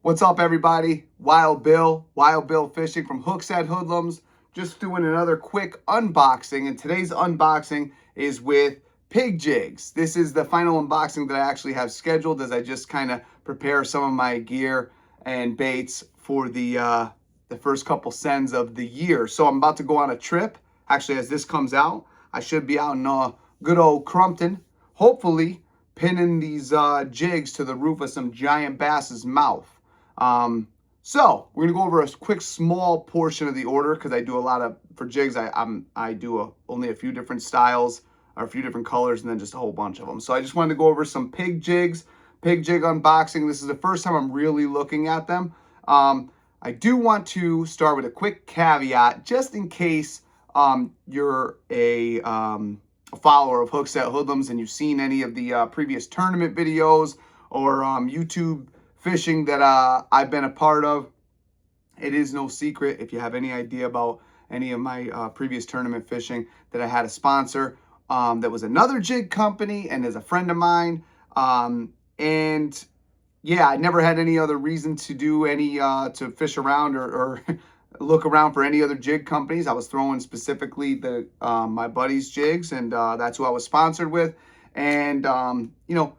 What's up, everybody? Wild Bill Fishing from Hookset Hoodlums. Just doing another quick unboxing, and today's unboxing is with pig jigs. This is the final unboxing that I actually have scheduled as I just kind of prepare some of my gear and baits for the first couple sends of the year. So I'm about to go on a trip. Actually, as this comes out, I should be out in good old Crumpton, hopefully pinning these jigs to the roof of some giant bass's mouth. So we're gonna go over a quick small portion of the order because I do a lot of, for jigs, I do only a few different styles or a few different colors and then just a whole bunch of them. So I just wanted to go over some pig jigs, pig jig unboxing. This is the first time I'm really looking at them. I do want to start with a quick caveat just in case you're a follower of Hookset Hoodlums and you've seen any of the previous tournament videos or YouTube fishing that I've been a part of. It is no secret, if you have any idea about any of my previous tournament fishing, that I had a sponsor that was another jig company and is a friend of mine. And yeah, I never had any other reason to do any to fish around or look around for any other jig companies. I was throwing specifically the my buddy's jigs, and that's who I was sponsored with. And you know,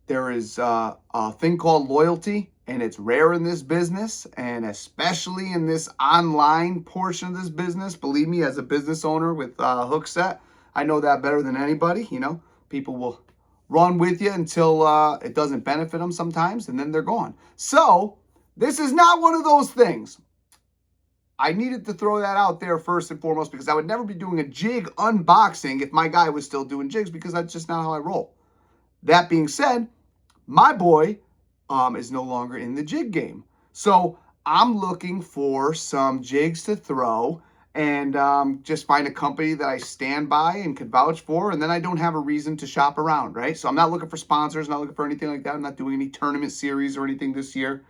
there is a thing called loyalty, and it's rare in this business, and especially in this online portion of this business. Believe me, as a business owner with Hookset, I know that better than anybody. You know, people will run with you until it doesn't benefit them sometimes, and then they're gone. So this is not one of those things. I needed to throw that out there first and foremost because I would never be doing a jig unboxing if my guy was still doing jigs, because that's just not how I roll. That being said, my boy is no longer in the jig game. So I'm looking for some jigs to throw and just find a company that I stand by and could vouch for, and then I don't have a reason to shop around, right? So I'm not looking for sponsors, not looking for anything like that. I'm not doing any tournament series or anything this year.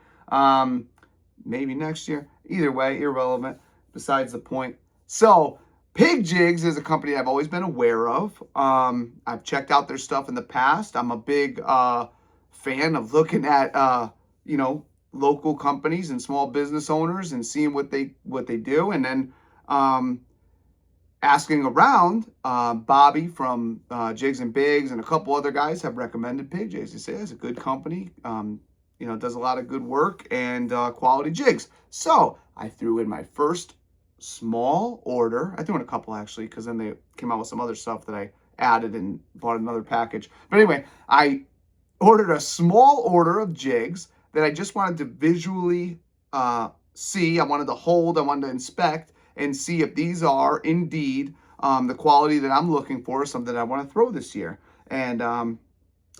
Maybe next year. Either way, irrelevant, besides the point. So Pig Jigs is a company I've always been aware of. I've checked out their stuff in the past. I'm a big fan of looking at you know, local companies and small business owners and seeing what they do, and then asking around. Bobby from Jigs and Bigs and a couple other guys have recommended Pig Jigs. They say it's a good company. You know, does a lot of good work and quality jigs. So I threw in my first small order. I threw in a couple actually, because then they came out with some other stuff that I added and bought another package. But anyway, I ordered a small order of jigs that I just wanted to visually see. I wanted to hold, I wanted to inspect and see if these are indeed the quality that I'm looking for, something I want to throw this year. And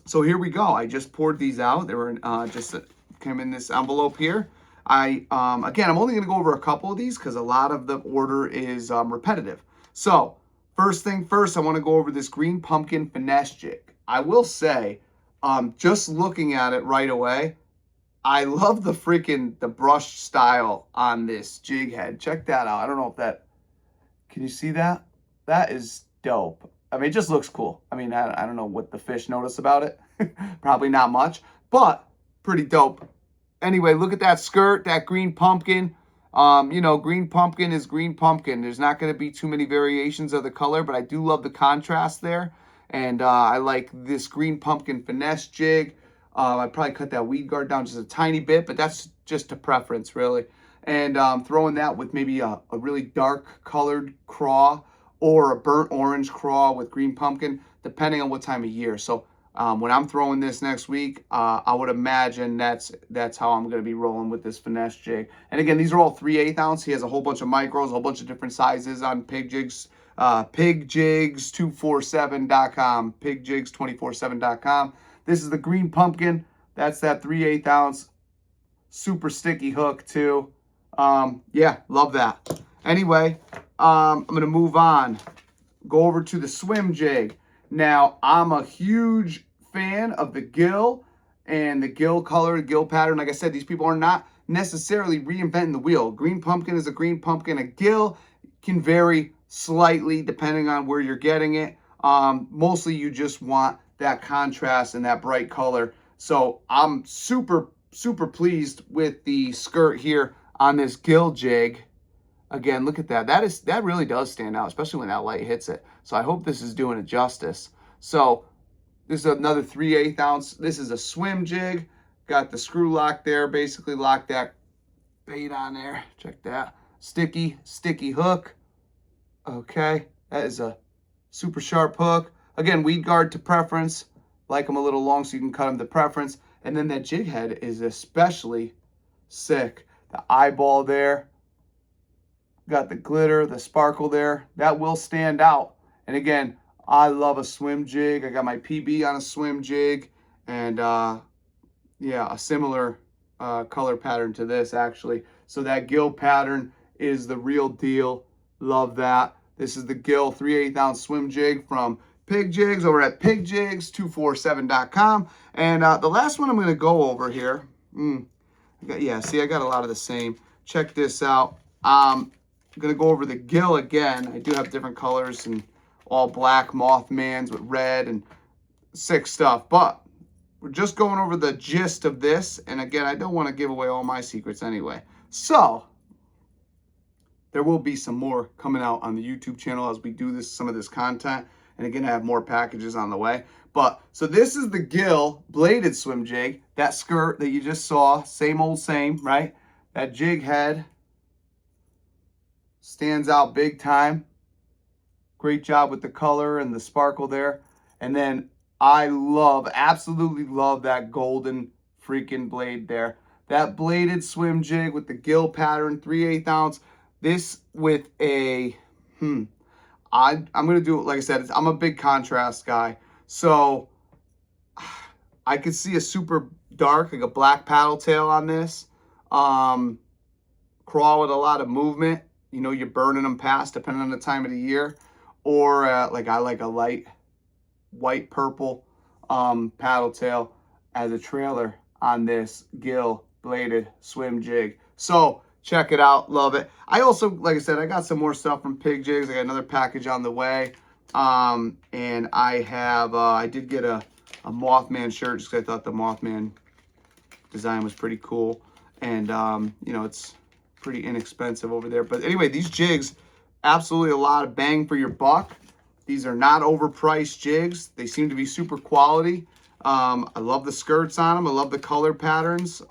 so here we go. I just poured these out. They were just came in this envelope here. Again, I'm only going to go over a couple of these because a lot of the order is repetitive. So first thing first, I want to go over this green pumpkin finesse jig. I will say, just looking at it right away, I love the brush style on this jig head. Check that out. I don't know if that, can you see that? That is dope. I mean, it just looks cool. I mean, I don't know what the fish notice about it. Probably not much, but pretty dope. Anyway, look at that skirt, that green pumpkin. You know, green pumpkin is green pumpkin. There's not going to be too many variations of the color, but I do love the contrast there. And I like this green pumpkin finesse jig. I'd probably cut that weed guard down just a tiny bit, but that's just a preference, really. And throwing that with maybe a really dark colored craw or a burnt orange craw with green pumpkin, depending on what time of year. So when I'm throwing this next week, I would imagine that's how I'm going to be rolling with this finesse jig. And again, these are all 3/8 ounce. He has a whole bunch of micros, a whole bunch of different sizes on Pig Jigs. PigJigs247.com, PigJigs247.com. This is the green pumpkin. That's that 3/8 ounce, super sticky hook too. Yeah, love that. Anyway, I'm going to move on, go over to the swim jig. Now, I'm a huge fan of the gill and the gill color, gill pattern. Like I said, these people are not necessarily reinventing the wheel. Green pumpkin is a green pumpkin. A gill can vary slightly depending on where you're getting it. Mostly you just want that contrast and that bright color. So I'm super super pleased with the skirt here on this gill jig. Again, look at that. That really does stand out, especially when that light hits it. So I hope this is doing it justice. So this is another 3/8 ounce. This is a swim jig. Got the screw lock there. Basically lock that bait on there. Check that. Sticky hook. Okay. That is a super sharp hook. Again, weed guard to preference. Like them a little long so you can cut them to preference. And then that jig head is especially sick. The eyeball there. Got the glitter, the sparkle there. That will stand out. And again, I love a swim jig. I got my PB on a swim jig. And yeah, a similar color pattern to this actually. So that gill pattern is the real deal. Love that. This is the gill 3/8 ounce swim jig from Pig Jigs over at pigjigs247.com. And the last one I'm going to go over here. Yeah, see, I got a lot of the same. Check this out. I'm going to go over the gill again. I do have different colors and all black Mothmans with red and sick stuff. But we're just going over the gist of this. And again, I don't want to give away all my secrets anyway. So there will be some more coming out on the YouTube channel as we do some of this content. And again, I have more packages on the way. But so this is the gill bladed swim jig. That skirt that you just saw, same old same, right? That jig head stands out big time. Great job with the color and the sparkle there. And then I absolutely love that golden freaking blade there. That bladed swim jig with the gill pattern, 3/8 ounce. This with a, I'm going to do it, like I said, I'm a big contrast guy. So I could see a super dark, like a black paddle tail on this. Crawl with a lot of movement. You know, you're burning them past depending on the time of the year. Or like I like a light white purple paddle tail as a trailer on this gill bladed swim jig. So check it out. Love it. I also, like I said, I got some more stuff from Pig Jigs. I got another package on the way. And I have, I did get a Mothman shirt just because I thought the Mothman design was pretty cool. And, you know, it's pretty inexpensive over there. But anyway, these jigs, absolutely a lot of bang for your buck. These are not overpriced jigs. They seem to be super quality. I love the skirts on them. I love the color patterns.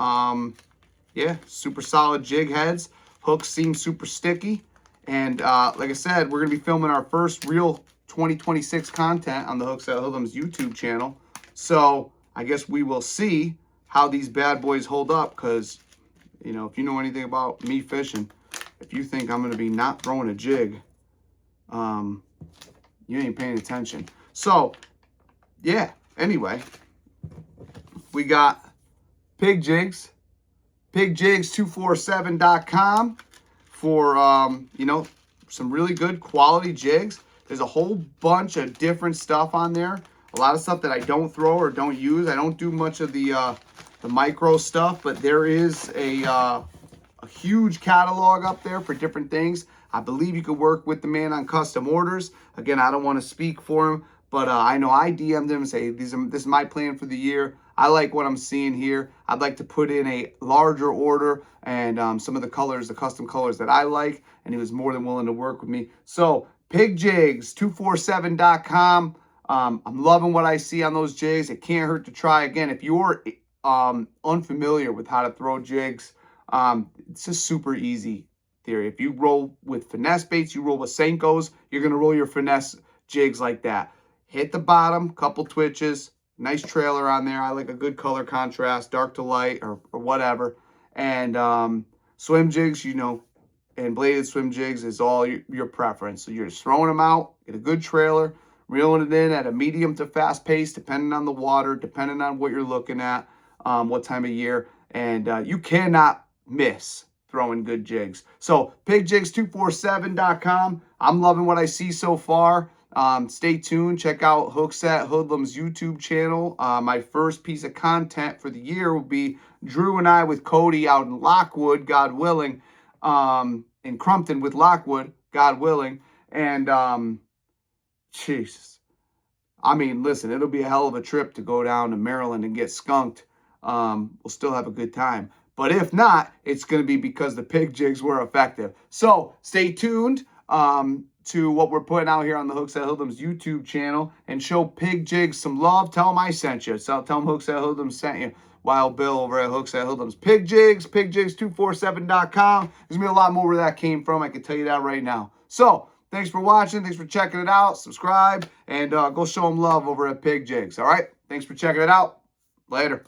Yeah, super solid jig heads. Hooks seem super sticky. And like I said, we're going to be filming our first real 2026 content on the Hookset Hoodlums YouTube channel. So I guess we will see how these bad boys hold up. Because, you know, if you know anything about me fishing, if you think I'm going to be not throwing a jig, you ain't paying attention. So, yeah, anyway, we got Pig Jigs. pigjigs247.com for, you know, some really good quality jigs. There's a whole bunch of different stuff on there. A lot of stuff that I don't throw or don't use. I don't do much of the micro stuff, but there is a huge catalog up there for different things. I believe you could work with the man on custom orders. Again, I don't want to speak for him, but I know I DM'd him and say, this is my plan for the year. I like what I'm seeing here. I'd like to put in a larger order and some of the colors, the custom colors that I like, and he was more than willing to work with me. So pigjigs247.com. I'm loving what I see on those jigs. It can't hurt to try. Again, if you're unfamiliar with how to throw jigs, it's a super easy theory. If you roll with finesse baits, you roll with Senkos, you're going to roll your finesse jigs like that. Hit the bottom, couple twitches, nice trailer on there. I like a good color contrast, dark to light or whatever. And swim jigs, you know, and bladed swim jigs is all your preference. So you're just throwing them out, get a good trailer, reeling it in at a medium to fast pace, depending on the water, depending on what you're looking at, what time of year. And you cannot miss throwing good jigs. So pigjigs247.com. I'm loving what I see so far. Stay tuned. Check out Hookset Hoodlums YouTube channel. My first piece of content for the year will be Drew and I with Cody out in Lockwood, God willing, in Crumpton with Lockwood, God willing. And Jesus, I mean, listen, it'll be a hell of a trip to go down to Maryland and get skunked we'll still have a good time. But if not, it's going to be because the pig jigs were effective. So stay tuned to what we're putting out here on the Hookset Hoodlums YouTube channel, and show Pig Jigs some love. Tell them I sent you. So tell them Hookset Hoodlums sent you. Wild Bill over at Hookset Hoodlums. Pig Jigs, pigjigs247.com. There's going to be a lot more where that came from. I can tell you that right now. So thanks for watching. Thanks for checking it out. Subscribe, and go show them love over at Pig Jigs. All right? Thanks for checking it out. Later.